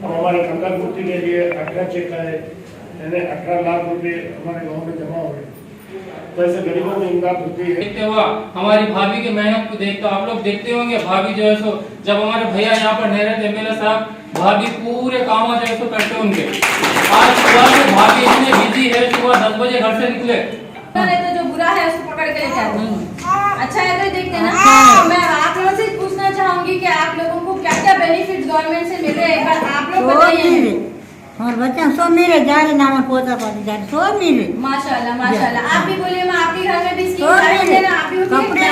अब हमारे कंगालपुर्ती के लिए 18 चेक आए, यानी 18 लाख रुपए हमारे गांव में जमा हो गए। तो ऐसे गरीबों में इमदाद होती है। देखते हुआ हमारी भाभी की मेहनत को देखते आप लोग देखते होंगे, भाभी जो है सो जब हमारे भैया यहाँ पर नहीं रहते एमएलए साहब, भाभी पूरे काम जो है सो करते होंगे। आज सुबह से भाभी इतने बिजी है, सुबह 10 बजे घर से निकले तो जो बुरा है उसको पकड़ के ले जाते हैं, अच्छा है तो देखते ना। तो मैं आप लोगों से पूछना चाहूंगी कि आप लोगों को क्या क्या बेनिफिट गवर्नमेंट से मिल रहे हैं, एक बार आप लोग बताइए। और बच्चा सो मेरे जा रहे नाम पोता पाती जा रहे सो मेरे माशाल्लाह माशाल्लाह। आप भी बोलिए, मैं आपके घर में भी स्कीम है ना, आप भी कपड़े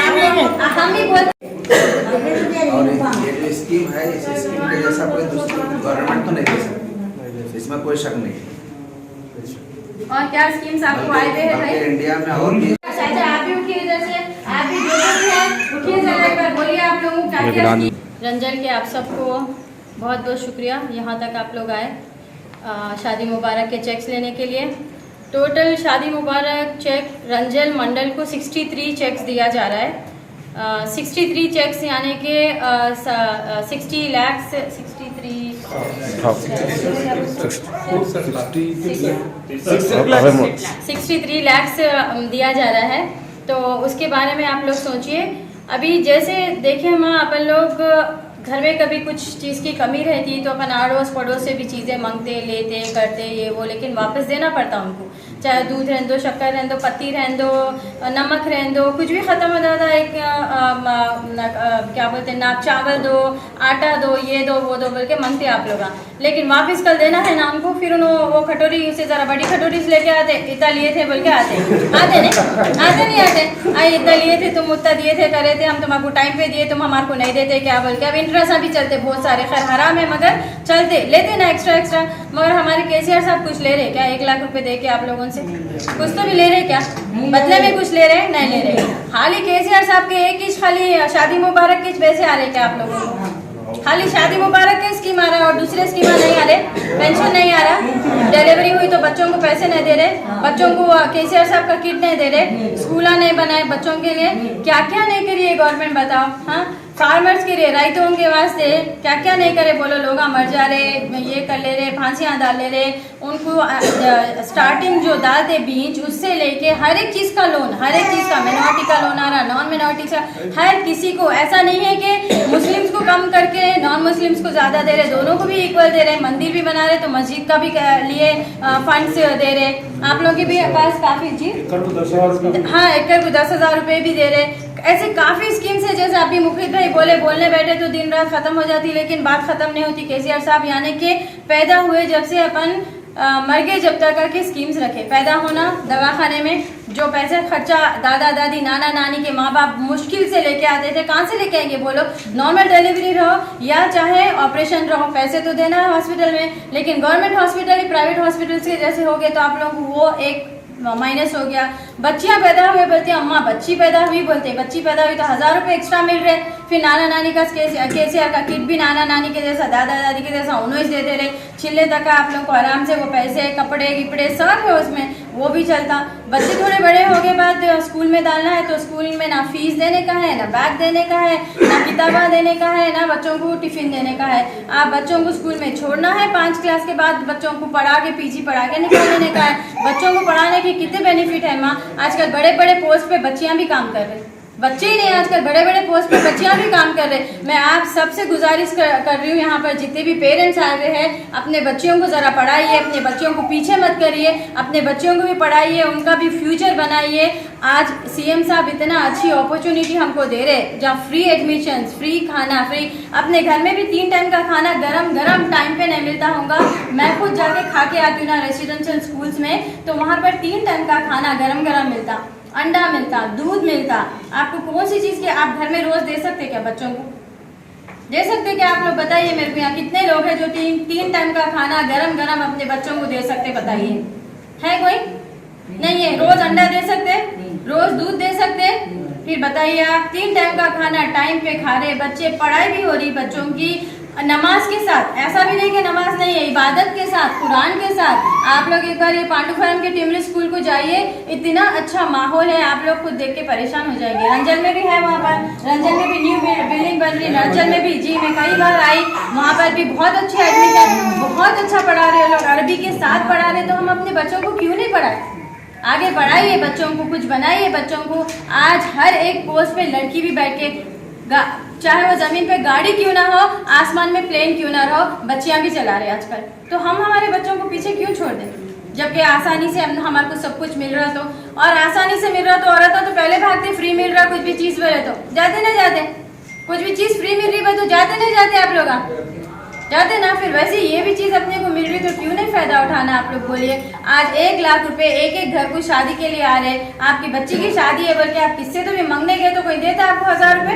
हम भी बोलते और ये जो स्कीम है, इस स्कीम के जैसा कोई दूसरी गवर्नमेंट तो नहीं दे सकती, इसमें कोई शक नहीं है। और क्या स्कीम्स आपको आए हुए हैं भाई इंडिया में और भी अच्छा, आप भी उठिए इधर से, आप भी जो भी है उठिए जरा एक बार बोलिए आप लोगों को क्या क्या स्कीम। रंजन के आप सबको बहुत बहुत शुक्रिया, यहाँ तक आप लोग आए शादी मुबारक के चेक्स लेने के लिए। टोटल शादी मुबारक चेक रंजन मंडल को 63 चेक्स दिया जा रहा है। 63 चेक्स यानी कि 60 लाख 63 लाख दिया जा रहा है। तो उसके बारे में आप लोग सोचिए। अभी जैसे देखें माँ, अपन लोग घर में कभी कुछ चीज़ की कमी रहती तो अपन आड़ोस पड़ोस से भी चीज़ें मांगते लेते करते ये वो, लेकिन वापस देना पड़ता उनको, चाहे दूध रहने दो, शक्कर रहने दो, पत्ती रहने दो, नमक रहने दो, कुछ भी ख़त्म हो जाता है, क्या बोलते हैं ना, चावल दो, आटा दो, ये दो वो दो बोल के मांगते आप लोग, लेकिन वापस कल देना है ना हमको, फिर उन्होंने वो कटोरी से ज़रा बड़ी कटोरी से लेके आते, इतना लिए थे बोल के आते नहीं आते आई इतना लिए थे तुम, उतना दिए थे करे थे हम, तुमको टाइम पे दिए तुम हमारे को नहीं देते क्या बोल के। अब इंटरेस्ट भी चलते बहुत सारे, खैर हराम है मगर चलते लेते ना एक्स्ट्रा। मगर हमारे केसीआर साहब कुछ ले रहे क्या? 1 लाख रुपए दे के आप लोगों से कुछ तो भी ले रहे क्या? बदले में कुछ ले रहे? नहीं ले रहे। खाली केसीआर साहब के एक ही खाली शादी मुबारक के पैसे आ रहे क्या आप लोगों को? खाली शादी मुबारक के स्कीम आ रहा है और दूसरे स्कीम नहीं आ रहे, पेंशन नहीं आ रहा, डिलीवरी हुई तो बच्चों को पैसे नहीं दे रहे, बच्चों को केसीआर साहब का किट नहीं दे रहे, स्कूल नहीं बनाए बच्चों के लिए, क्या क्या नहीं करिए गवर्नमेंट बताओ। हाँ, फार्मर्स के लिए, राइतों के वास्ते क्या क्या नहीं करे बोलो। लोग मर जा रहे, ये कर ले रहे, फांसियाँ डाल ले रहे, उनको स्टार्टिंग जो डालते बीज उससे लेके हर एक चीज़ का लोन, हर एक चीज़ का, मिनॉरिटी का लोन आ रहा, नॉन मिनॉरिटी का, हर किसी को। ऐसा नहीं है कि मुस्लिम्स को कम करके नॉन मुस्लिम्स को ज़्यादा दे रहे, दोनों को भी इक्वल दे रहे। मंदिर भी बना रहे तो मस्जिद का भी लिए फंड्स दे रहे। आप लोगों के भी पास काफ़ी जी, हाँ, एकड़ को 10,000 रुपये भी दे रहे। ऐसे काफ़ी स्कीम्स है। जैसे अभी मुखित भाई बोलने बैठे तो दिन रात खत्म हो जाती, लेकिन बात खत्म नहीं होती। केसीआर साहब यानी कि पैदा हुए जब से अपन मर गए जब तक की स्कीम्स रखे। पैदा होना, दवाखाने में जो पैसे खर्चा दादा दादी नाना नानी के माँ बाप मुश्किल से लेके आते थे, कहाँ से लेके आएंगे बोलो? नॉर्मल डिलीवरी रहो या चाहे ऑपरेशन रहो, पैसे तो देना है हॉस्पिटल में, लेकिन गवर्नमेंट हॉस्पिटल प्राइवेट हॉस्पिटल्स के जैसे हो गए तो आप लोगों को वो एक माइनस हो गया। बच्चियां पैदा हुए बोलती हैं अम्मा बच्ची पैदा हुई, बोलते बच्ची पैदा हुई तो 1000 रुपये एक्स्ट्रा मिल रहे। फिर नाना नानी का केसीआर का किट भी नाना नानी के जैसा, दादा दादी के जैसा उन्होंने दे दे रहे। छिले तक आप लोग को आराम से वो पैसे, कपड़े गिपड़े सब है उसमें, वो भी चलता। बच्चे थोड़े बड़े हो गए बाद स्कूल में डालना है तो स्कूल में ना फीस देने का है, ना बैग देने का है, ना किताबा देने का है, ना बच्चों को टिफिन देने का है। आप बच्चों को स्कूल में छोड़ना है, 5 क्लास के बाद बच्चों को पढ़ा के पीजी पढ़ा के निकाल देने का है। बच्चों को पढ़ाने के कितने बेनिफिट है माँ, आजकल बड़े बड़े पोस्ट पे बच्चियां भी काम कर रहे, बच्चे ही नहीं आजकल बड़े बड़े पोस्ट पर बच्चियां भी काम कर रहे। मैं आप सबसे गुजारिश कर रही हूँ, यहाँ पर जितने भी पेरेंट्स आए हुए हैं, अपने बच्चियों को ज़रा पढ़ाइए, अपने बच्चियों को पीछे मत करिए, अपने बच्चियों को भी पढ़ाइए, उनका भी फ्यूचर बनाइए। आज सीएम साहब इतना अच्छी अपॉर्चुनिटी हमको दे रहे, जहाँ फ्री एडमिशन, फ्री खाना, फ्री, अपने घर में भी 3 टाइम का खाना गरम गरम टाइम पे नहीं मिलता होगा। मैं खुद जाके खा के आती हूँ ना रेसिडेंशियल स्कूल्स में, तो वहाँ पर 3 टाइम का खाना गरम गरम मिलता, अंडा मिलता, दूध मिलता। आपको कौन सी चीज़ के आप घर में रोज दे सकते क्या? बच्चों को दे सकते क्या? आप लोग बताइए मेरे को, यहाँ कितने लोग हैं जो 3 टाइम का खाना गरम गरम अपने बच्चों को दे सकते? बताइए, है कोई? नहीं है। रोज अंडा दे सकते, रोज दूध दे सकते, फिर बताइए आप 3 टाइम का खाना टाइम पे खा रहे बच्चे, पढ़ाई भी हो रही बच्चों की, नमाज के साथ। ऐसा भी नहीं कि नमाज नहीं है, इबादत के साथ, कुरान के साथ। आप लोग एक बार ये पांडुफारम के टिमरी स्कूल को जाइए, इतना अच्छा माहौल है, आप लोग खुद देख के परेशान हो जाएंगे। रंजन में भी है, वहाँ पर रंजन में भी न्यू बिल्डिंग बन रही, रंजन में भी। जी मैं कई बार आई, वहाँ पर भी बहुत अच्छे एडमिशन, बहुत अच्छा पढ़ा रहे लोग, अरबी के साथ पढ़ा रहे। तो हम अपने बच्चों को क्यों नहीं पढ़ाए? आगे बढ़ाइए बच्चों को, कुछ बनाइए बच्चों को। आज हर एक पोस्ट पे लड़की भी बैठ के, चाहे वो जमीन पे गाड़ी क्यों ना हो, आसमान में प्लेन क्यों ना रहो, बच्चियां भी चला रहे आजकल। तो हम हमारे बच्चों को पीछे क्यों छोड़ दें, जबकि आसानी से हमारे को सब कुछ मिल रहा। तो और आसानी से मिल रहा तो औरतों तो पहले भागते, फ्री मिल रहा कुछ भी चीज मिले तो जाते ना जाते, कुछ भी चीज फ्री मिल रही है तो जाते नहीं जाते आप लोग, जाते ना। फिर वैसे ये भी चीज अपने को मिल रही तो क्यों नहीं फायदा उठाना? आप लोग बोलिए। आज 1 लाख रुपए एक घर को शादी के लिए आ रहे, आपकी बच्ची की शादी है बोल के आप किससे तो भी मांगने गए तो कोई देता आपको 1000 रुपए,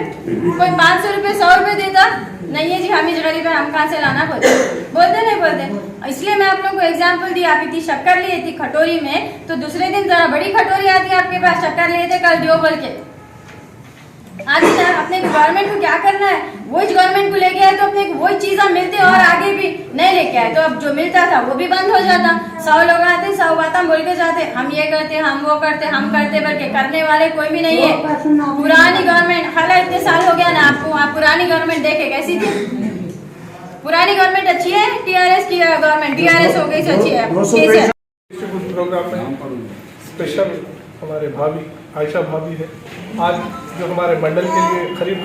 कोई 500 रुपए, 100 रुपए देता? नहीं है जी, हम ही गरीब है, हम कहाँ से लाना? बोलते नहीं बोलते। इसलिए मैं आप लोग को एग्जाम्पल दी। आप इतनी शक्कर लिए थी खटोरी में, तो दूसरे दिन जरा बड़ी खटोरी आती आपके पास, शक्कर लिए थे कल दो बोल के। आज अपने गवर्नमेंट को क्या करना है, वही गवर्नमेंट को लेके आए तो अपने को वही चीजें मिलती और आगे भी नहीं लेके आए तो अब जो मिलता था वो भी बंद हो जाता। 100 लोग आते, 100 बातें बोल के जाते, हम ये करते, हम वो करते, हम करते, बल्कि करने वाले कोई भी नहीं है। पुरानी गवर्नमेंट, हालांकि इतने साल हो गया ना आपको, आप पुरानी गवर्नमेंट देखे कैसी थी? पुरानी गवर्नमेंट अच्छी है, टीआरएस की गवर्नमेंट, टीआरएस हो गई अच्छी है। प्रोग्राम में स्पेशल हमारे भाभी आयशा भाभी है। आज जो हमारे मंडल के लिए करीब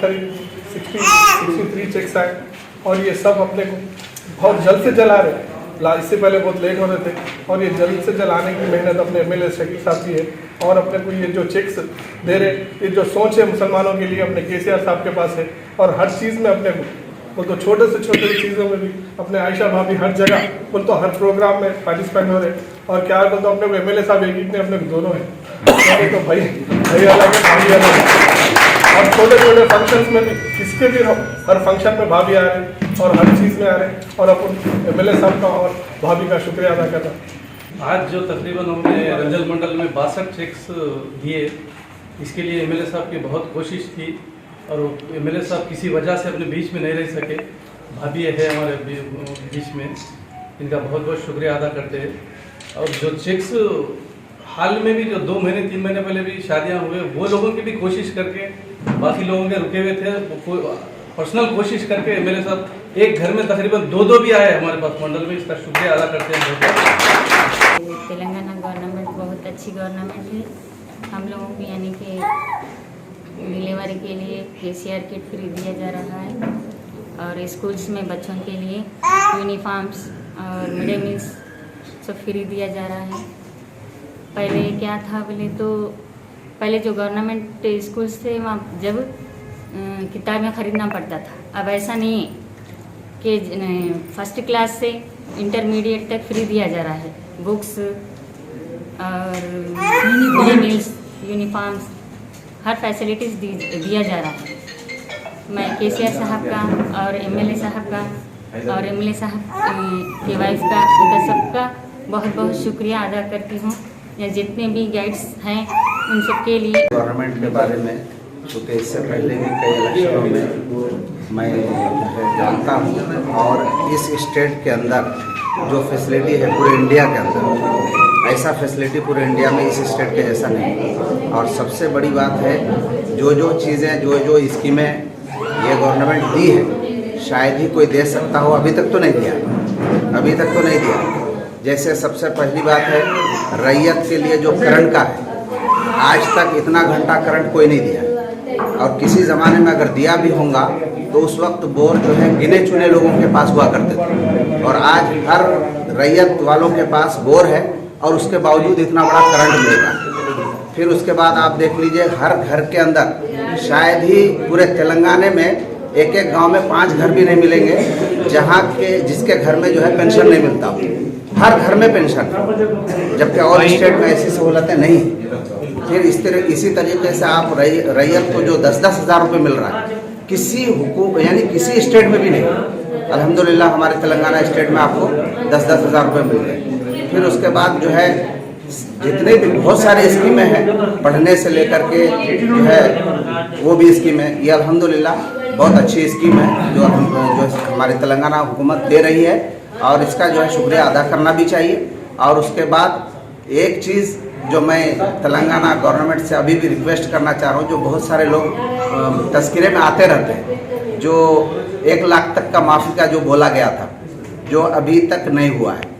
63 चेक्स आए और ये सब अपने को बहुत जल्द से जला रहे। इससे पहले बहुत लेट हो रहे थे और ये जल्द से जलाने की मेहनत अपने एमएलए शकील साहब की है। और अपने को ये जो चेक्स दे रहे, ये जो सोच है मुसलमानों के लिए अपने केसीआर साहब के पास है। और हर चीज़ में अपने को तो छोटे से छोटे चीज़ों में भी अपने आयशा भाभी हर जगह बोल तो हर प्रोग्राम में पार्टिसिपेंट हो रहे। और क्या बोल तो अपने को एमएलए साहब एक ने अपने को दोनों हैं, तो भाई अलग है, भाभी अलग है। और छोटे छोटे फंक्शंस में भी किसके भी हर फंक्शन में भाभी आ रहे और हर चीज़ में आ रहे। और अपन एमएलए साहब का और भाभी का शुक्रिया अदा करता। आज जो तकरीबन हमने रंजन मंडल में 62 चेक्स दिए, इसके लिए एमएलए साहब की बहुत कोशिश थी और एमएलए साहब किसी वजह से अपने बीच में नहीं रह सके। भाभी है हमारे बीच में, इनका बहुत बहुत शुक्रिया अदा करते हैं। और जो चेक्स हाल में भी जो 2 महीने 3 महीने पहले भी शादियां हुए, वो लोगों की भी कोशिश करके, बाकी लोगों के रुके हुए थे, पर्सनल कोशिश करके एमएलए साहब एक घर में तकरीबन 2-2 भी आए हमारे पास मंडल में। इसका शुक्रिया अदा करते हैं। तेलंगाना गवर्नमेंट बहुत अच्छी गवर्नमेंट है। हम लोगों को यानी कि डिलीवरी के लिए केसीआर किट फ्री दिया जा रहा है और स्कूल्स में बच्चों के लिए यूनिफॉर्म्स और मिड डे मील्स सब फ्री दिया जा रहा है। पहले क्या था बोले तो पहले जो गवर्नमेंट स्कूल्स थे वहाँ जब किताबें खरीदना पड़ता था, अब ऐसा नहीं है कि फर्स्ट क्लास से इंटरमीडिएट तक फ्री दिया जा रहा है। बुक्स और मिड डे मील्स, यूनिफॉर्म्स, हर फैसिलिटीज़ दिया जा रहा है। मैं केसीआर साहब का और एमएलए साहब का और एमएलए साहब की वाइफ का, इनका सबका बहुत बहुत शुक्रिया अदा करती हूँ। या जितने भी गाइड्स हैं उन सब के लिए। गवर्नमेंट के बारे में क्योंकि इससे पहले भी कई इलेक्शनों में मैं जानता हूँ और इस स्टेट के अंदर जो फैसिलिटी है पूरे इंडिया के अंदर, ऐसा फैसिलिटी पूरे इंडिया में इस स्टेट के जैसा नहीं। और सबसे बड़ी बात है जो चीज़ें जो स्कीमें ये गवर्नमेंट दी है, शायद ही कोई दे सकता हो। अभी तक तो नहीं दिया, अभी तक तो नहीं दिया। जैसे सबसे पहली बात है रैयत के लिए जो करंट का है, आज तक इतना घंटा करंट कोई नहीं दिया। और किसी ज़माने में अगर दिया भी होगा तो उस वक्त बोर जो है गिने चुने लोगों के पास हुआ करते थे। और आज हर रैयत वालों के पास बोर है और उसके बावजूद इतना बड़ा करंट मिलेगा। फिर उसके बाद आप देख लीजिए हर घर के अंदर, शायद ही पूरे तेलंगाना में एक गांव में 5 घर भी नहीं मिलेंगे जहां के जिसके घर में जो है पेंशन नहीं मिलता। हर घर में पेंशन, जबकि और स्टेट में ऐसी सहूलतें नहीं। फिर इसी तरीके से आप रैयत को जो 10-10 हज़ार रुपये मिल रहा है, किसी हुकूक यानी किसी स्टेट में भी नहीं। अल्हम्दुलिल्लाह हमारे तेलंगाना स्टेट में आपको 10-10 हज़ार रुपये मिल रहे। फिर उसके बाद जो है जितने भी बहुत सारी स्कीमें हैं, पढ़ने से लेकर के जो है वो भी स्कीम है। ये अल्हम्दुलिल्लाह बहुत अच्छी स्कीम है जो हमारी तेलंगाना हुकूमत दे रही है। और इसका जो है शुक्रिया अदा करना भी चाहिए। और उसके बाद एक चीज़ जो मैं तेलंगाना गवर्नमेंट से अभी भी रिक्वेस्ट करना चाह रहा हूँ, जो बहुत सारे लोग तस्करे में आते रहते हैं, जो 1 लाख तक का माफ़ी का जो बोला गया था, जो अभी तक नहीं हुआ है।